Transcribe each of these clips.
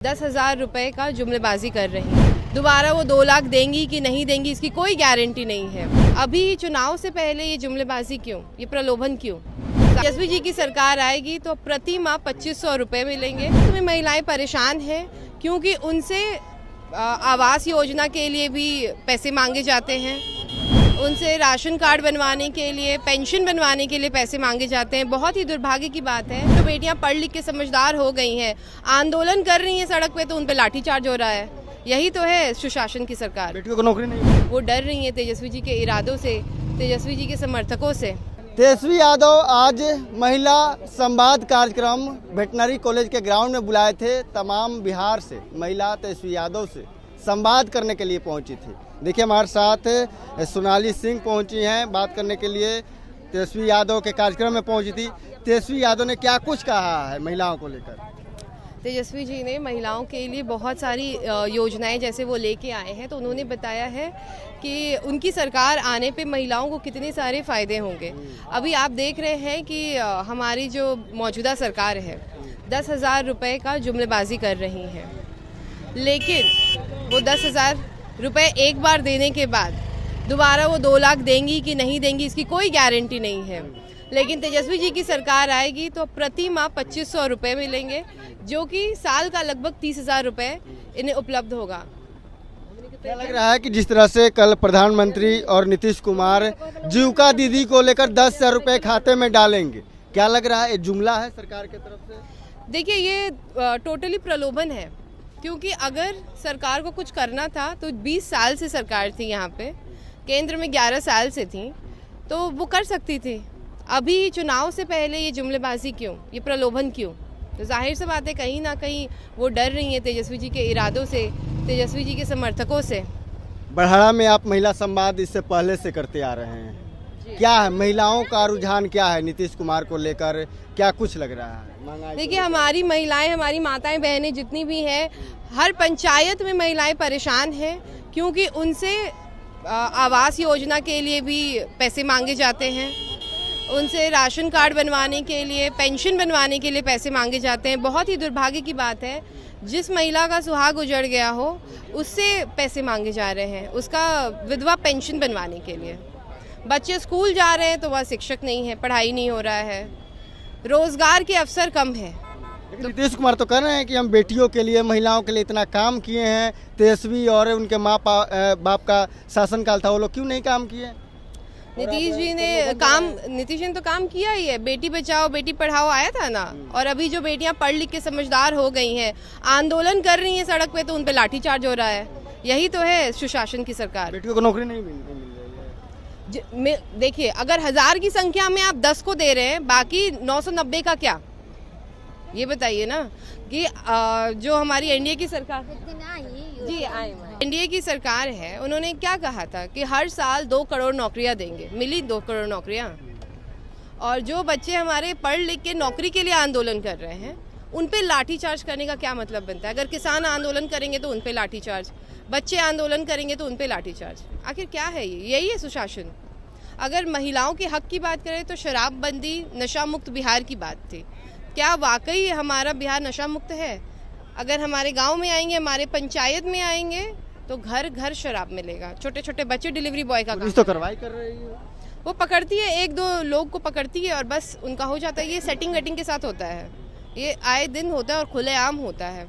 10,000 रुपए का जुमलेबाजी कर रही हैं। दोबारा वो 2 लाख देंगी कि नहीं देंगी इसकी कोई गारंटी नहीं है। अभी चुनाव से पहले ये जुमलेबाजी क्यों, ये प्रलोभन क्यों? तेजस्वी जी की सरकार आएगी तो प्रति माह 2500 रुपये मिलेंगे। इसमें महिलाएं परेशान हैं क्योंकि उनसे आवास योजना के लिए भी पैसे मांगे जाते हैं, उनसे राशन कार्ड बनवाने के लिए, पेंशन बनवाने के लिए पैसे मांगे जाते हैं। बहुत ही दुर्भाग्य की बात है। तो बेटियां पढ़ लिख के समझदार हो गई हैं, आंदोलन कर रही हैं सड़क पे, तो उन पे लाठीचार्ज हो रहा है। यही तो है सुशासन की सरकार। बेटियों को नौकरी नहीं, वो डर रही हैं तेजस्वी जी के इरादों से, तेजस्वी जी के समर्थकों से। तेजस्वी यादव आज महिला संवाद कार्यक्रम वेटनरी कॉलेज के ग्राउंड में बुलाए थे। तमाम बिहार से महिला तेजस्वी यादव से संवाद करने के लिए पहुंची थी। देखिए हमारे साथ सोनाली सिंह पहुंची हैं बात करने के लिए। तेजस्वी यादव के कार्यक्रम में पहुंची थी। तेजस्वी यादव ने क्या कुछ कहा है महिलाओं को लेकर? तेजस्वी जी ने महिलाओं के लिए बहुत सारी योजनाएं जैसे वो लेके आए हैं, तो उन्होंने बताया है कि उनकी सरकार आने पे महिलाओं को कितने सारे फ़ायदे होंगे। अभी आप देख रहे हैं कि हमारी जो मौजूदा सरकार है 10,000 रुपये का जुमलेबाजी कर रही है, लेकिन वो 10,000 रुपये एक बार देने के बाद दोबारा वो 2 लाख देंगी कि नहीं देंगी इसकी कोई गारंटी नहीं है। लेकिन तेजस्वी जी की सरकार आएगी तो प्रति माह 2500 रुपये मिलेंगे, जो कि साल का लगभग 30,000 रुपये इन्हें उपलब्ध होगा। क्या लग रहा है कि जिस तरह से कल प्रधानमंत्री और नीतीश कुमार जीविका दीदी को लेकर 10,000 रुपये खाते में डालेंगे, क्या लग रहा है ये जुमला है सरकार की तरफ से? देखिए ये टोटली प्रलोभन है, क्योंकि अगर सरकार को कुछ करना था तो 20 साल से सरकार थी यहाँ पे, केंद्र में 11 साल से थी, तो वो कर सकती थी। अभी चुनाव से पहले ये जुमलेबाजी क्यों, ये प्रलोभन क्यों? तो जाहिर सी बात है कहीं ना कहीं वो डर रही हैं तेजस्वी जी के इरादों से, तेजस्वी जी के समर्थकों से। बड़हड़ा में आप महिला संवाद इससे पहले से करते आ रहे हैं, क्या है महिलाओं का रुझान, क्या है नीतीश कुमार को लेकर, क्या कुछ लग रहा है? देखिए हमारी महिलाएं, हमारी माताएं बहनें जितनी भी हैं, हर पंचायत में महिलाएं परेशान हैं क्योंकि उनसे आवास योजना के लिए भी पैसे मांगे जाते हैं, उनसे राशन कार्ड बनवाने के लिए, पेंशन बनवाने के लिए पैसे मांगे जाते हैं। बहुत ही दुर्भाग्य की बात है, जिस महिला का सुहाग उजड़ गया हो उससे पैसे मांगे जा रहे हैं, उसका विधवा पेंशन बनवाने के लिए। बच्चे स्कूल जा रहे हैं तो वह शिक्षक नहीं है, पढ़ाई नहीं हो रहा है, रोजगार के अवसर कम है। तो नीतीश कुमार तो कह रहे हैं कि हम बेटियों के लिए, महिलाओं के लिए इतना काम किए हैं। तेजस्वी और उनके माँ बाप का शासनकाल था, वो लोग क्यों नहीं काम किए? नीतीश जी ने तो काम किया ही है। बेटी बचाओ बेटी पढ़ाओ आया था ना, और अभी जो बेटियां पढ़ लिख के समझदार हो गई हैं, आंदोलन कर रही हैं सड़क पे, तो उन पे लाठीचार्ज हो रहा है। यही तो है सुशासन की सरकार। बेटियों को नौकरी नहीं मिल रही है। देखिए अगर 1000 की संख्या में आप 10 को दे रहे हैं, बाकी 990 का क्या, ये बताइए ना। कि जो हमारी एनडीए की सरकार एनडीए की सरकार है, उन्होंने क्या कहा था कि हर साल 2 करोड़ नौकरियां देंगे। मिली 2 करोड़ नौकरियां? और जो बच्चे हमारे पढ़ लिख के नौकरी के लिए आंदोलन कर रहे हैं, उन पे लाठीचार्ज करने का क्या मतलब बनता है? अगर किसान आंदोलन करेंगे तो उन पे लाठीचार्ज, बच्चे आंदोलन करेंगे तो उन पे लाठीचार्ज। आखिर क्या है ये? यही है सुशासन। अगर महिलाओं के हक की बात करें तो शराबबंदी, नशा मुक्त बिहार की बात थी। क्या वाकई हमारा बिहार नशा मुक्त है? अगर हमारे गांव में आएंगे, हमारे पंचायत में आएंगे, तो घर घर शराब मिलेगा। छोटे छोटे बच्चे डिलीवरी बॉय का काम तो कार्रवाई कर रही है, वो पकड़ती है, 1-2 लोग को पकड़ती है और बस उनका हो जाता है। ये सेटिंग वेटिंग के साथ होता है, ये आए दिन होता है और खुलेआम होता है।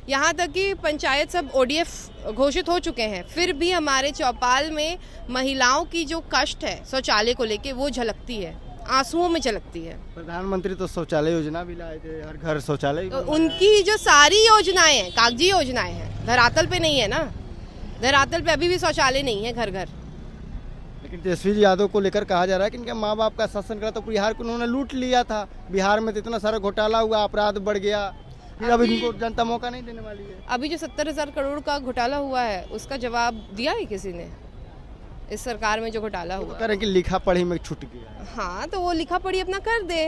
यहाँ तक कि पंचायत सब ODF घोषित हो चुके हैं, फिर भी हमारे चौपाल में महिलाओं की जो कष्ट है शौचालय को लेके, वो झलकती है, आंसुओं में झलकती है। प्रधानमंत्री तो शौचालय योजना भी लाए थे, हर घर शौचालय। तो उनकी जो सारी योजनाएं हैं कागजी योजनाएं हैं, धरातल पे नहीं है ना। धरातल पे अभी भी शौचालय नहीं है घर घर। लेकिन तेजस्वी यादव को लेकर कहा जा रहा है कि इनके माँ बाप का शासन करा तो बिहार को उन्होंने लूट लिया था। बिहार में तो इतना सारा घोटाला हुआ, अपराध बढ़ गया, फिर अब इनको जनता मौका नहीं देने वाली है। अभी जो 70,000 करोड़ का घोटाला हुआ है, उसका जवाब दिया है किसी ने? इस सरकार में जो घोटाला हुआ, कह रहे हैं कि लिखा पढ़ी में छूट गया। हाँ तो वो लिखा पढ़ी अपना कर दे।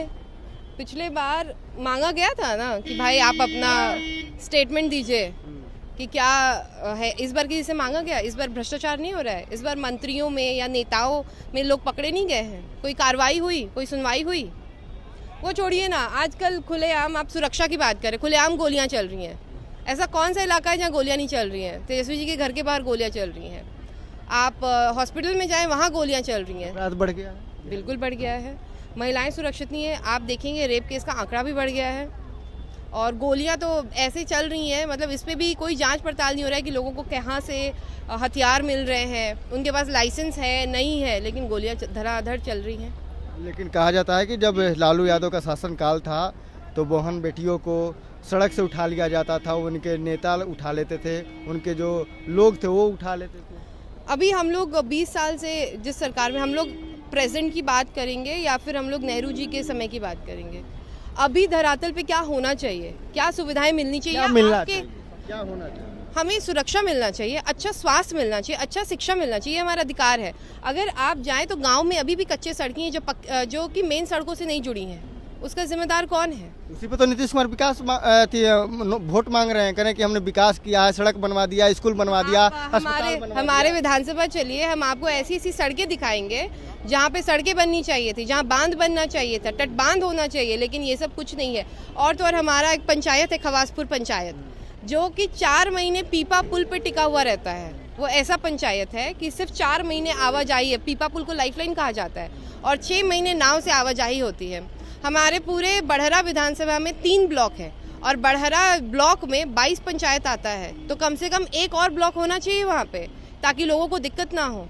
पिछले बार मांगा गया था ना कि भाई आप अपना स्टेटमेंट दीजिए कि क्या है। इस बार किसी से मांगा गया? इस बार भ्रष्टाचार नहीं हो रहा है? इस बार मंत्रियों में या नेताओं में लोग पकड़े नहीं गए हैं? कोई कार्रवाई हुई, कोई सुनवाई हुई? वो छोड़िए ना, आजकल खुलेआम आप सुरक्षा की बात करें, खुलेआम गोलियां चल रही हैं। ऐसा कौन सा इलाका है जहाँ गोलियां नहीं चल रही हैं? तेजस्वी जी के घर के बाहर गोलियां चल रही हैं। आप हॉस्पिटल में जाएं, वहाँ गोलियां चल रही हैं। अपराध बढ़ गया है, बिल्कुल बढ़ गया है। महिलाएं सुरक्षित नहीं है। आप देखेंगे रेप केस का आंकड़ा भी बढ़ गया है और गोलियां तो ऐसे चल रही हैं, मतलब इस पे भी कोई जांच पड़ताल नहीं हो रहा है कि लोगों को कहाँ से हथियार मिल रहे हैं, उनके पास लाइसेंस है नहीं है, लेकिन गोलियां धड़ाधड़ चल रही हैं। लेकिन कहा जाता है कि जब लालू यादव का शासनकाल था तो बहन बेटियों को सड़क से उठा लिया जाता था, उनके नेता उठा लेते थे, उनके जो लोग थे वो उठा लेते थे। अभी हम लोग 20 साल से जिस सरकार में, हम लोग प्रेजेंट की बात करेंगे या फिर हम लोग नेहरू जी के समय की बात करेंगे? अभी धरातल पे क्या होना चाहिए, क्या सुविधाएं मिलनी चाहिए, क्या मिलना चाहिए, क्या होना चाहिए? हमें सुरक्षा मिलना चाहिए, अच्छा स्वास्थ्य मिलना चाहिए, अच्छा शिक्षा मिलना चाहिए, हमारा अधिकार है। अगर आप जाएं तो गांव में अभी भी कच्चे सड़कें हैं जो कि मेन सड़कों से नहीं जुड़ी हैं, उसका जिम्मेदार कौन है? उसी पे तो नीतीश कुमार विकास वोट मांग रहे हैं, करें कि हमने विकास किया है, सड़क बनवा दिया, स्कूल बनवा दिया, हमारे विधानसभा चलिए, हम आपको ऐसी ऐसी सड़कें दिखाएंगे जहाँ पे सड़कें बननी चाहिए थी, जहाँ बांध बनना चाहिए था, तट बांध होना चाहिए, लेकिन ये सब कुछ नहीं है। और तो और हमारा एक पंचायत है, खवासपुर पंचायत, जो कि 4 महीने पीपा पुल पे टिका हुआ रहता है। वो ऐसा पंचायत है कि सिर्फ 4 महीने आवाजाही है, पीपा पुल को लाइफलाइन कहा जाता है, और 6 महीने नाव से आवाजाही होती है। हमारे पूरे बड़हरा विधानसभा में 3 ब्लॉक है और बड़हरा ब्लॉक में 22 पंचायत आता है, तो कम से कम एक और ब्लॉक होना चाहिए वहाँ पे, ताकि लोगों को दिक्कत ना हो।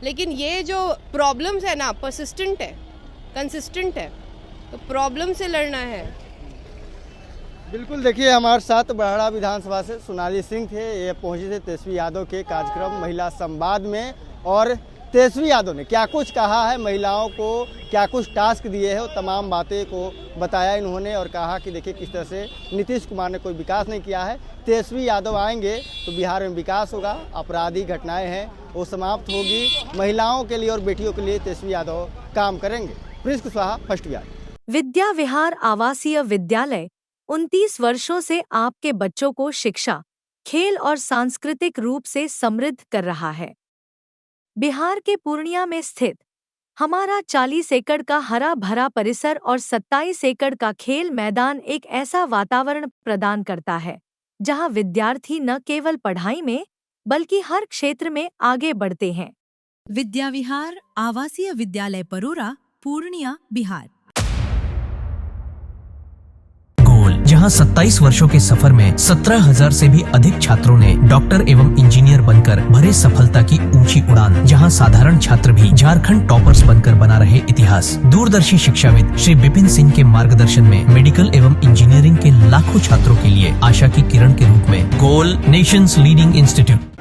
लेकिन ये जो प्रॉब्लम्स है ना, परसिस्टेंट है, कंसिस्टेंट है, तो प्रॉब्लम से लड़ना है। बिल्कुल, देखिए हमारे साथ बड़हरा विधानसभा से सोनाली सिंह थे, ये पहुंचे थे तेजस्वी यादव के कार्यक्रम महिला संवाद में, और तेजस्वी यादव ने क्या कुछ कहा है, महिलाओं को क्या कुछ टास्क दिए हैं, वो तमाम बातें को बताया इन्होंने, और कहा कि देखिए किस तरह से नीतीश कुमार ने कोई विकास नहीं किया है। तेजस्वी यादव आएंगे तो बिहार में विकास होगा, आपराधिक घटनाएं हैं वो समाप्त होगी, महिलाओं के लिए और बेटियों के लिए तेजस्वी यादव काम करेंगे। Prince Kushwaha, first Bihar. विद्या विहार आवासीय विद्यालय 29 वर्षों से आपके बच्चों को शिक्षा, खेल और सांस्कृतिक रूप से समृद्ध कर रहा है। बिहार के पूर्णिया में स्थित हमारा 40 एकड़ का हरा भरा परिसर और 27 एकड़ का खेल मैदान एक ऐसा वातावरण प्रदान करता है जहां विद्यार्थी न केवल पढ़ाई में बल्कि हर क्षेत्र में आगे बढ़ते हैं। विद्या विहार आवासीय विद्यालय परोरा, पूर्णिया, बिहार। जहां 27 वर्षों के सफर में 17,000 से भी अधिक छात्रों ने डॉक्टर एवं इंजीनियर बनकर भरे सफलता की ऊंची उड़ान, जहां साधारण छात्र भी झारखंड टॉपर्स बनकर बना रहे इतिहास। दूरदर्शी शिक्षाविद श्री विपिन सिंह के मार्गदर्शन में मेडिकल एवं इंजीनियरिंग के लाखों छात्रों के लिए आशा की किरण के रूप में गोल नेशंस लीडिंग इंस्टीट्यूट